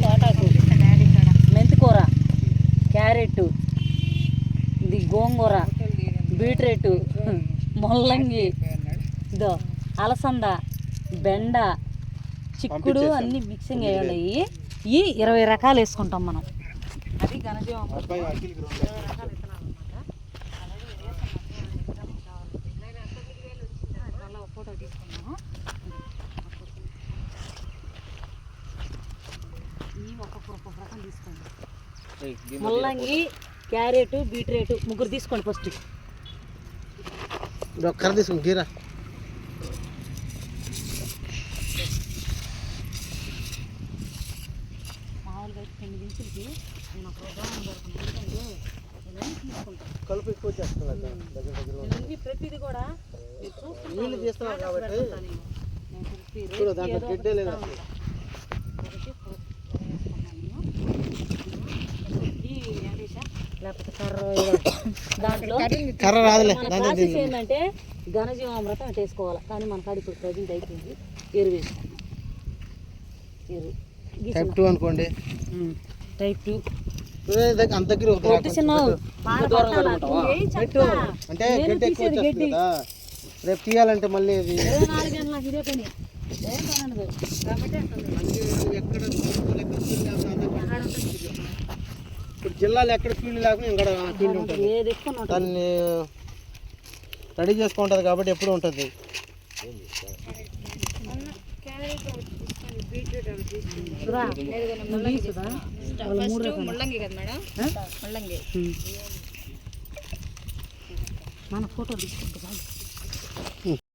తోటాకు, మెంతికూర, క్యారెట్, ఇది గోంగూర, బీట్రూట్, ముల్లంగి, ఇదో అలసంద, బెండ, చిక్కుడు అన్నీ మిక్సింగ్ అయ్యాయి. ఈ 20 రకాలు వేసుకుంటాం మనం. అది ఘనజీవం 20 రకాల విత్తనాలు అనమాట. ఫోటో తీసుకున్నాము. ఈ ఒక్కొక్క రకం తీసుకోండి. ముల్లంగి, క్యారెట్, బీట్రూట్ 3 తీసుకోండి. ఫస్ట్ ఒక్కరు తీసుకోండి. గీరా మామూలుగా 2 గింజలకి నేను ఒక ఉదాహరణ దొరకను. కలుపు ఎక్కువ చేస్తాను. ప్రతిదీ కూడా నీళ్ళు చేస్తున్నాను కాబట్టి చూడు దాంట్లో గడ్డే లేదు. లేకపోతే దాంట్లో కర్ర రాదులే. ఏంటంటే ఘనజీవామృతం అటు వేసుకోవాలి. కానీ మన కాడ ఇప్పుడు ప్రజెంట్ అయిపోయింది. ఎరువు వేసుకుంటాం. ఎరువు టైప్ 2 అనుకోండి. టైప్ 2 అంత దగ్గర అంటే గడ్డి ఎక్కువ వచ్చేస్తుంది కదా. రేపు తీయాలంటే మళ్ళీ ఇది 24 గంటల నాకు ఇదే పని. ఇప్పుడు జిల్లాలో ఎక్కడ ఫీల్డ్ లేకుండా ఇక్కడ ఫీల్డ్ ఉంటుంది. దాన్ని రెడీ చేసుకుంటుంది కాబట్టి ఎప్పుడు ఉంటుంది. ముల్లంగి కదా మేడం, ముల్లంగి మన ఫోటో తీసుకుంటా.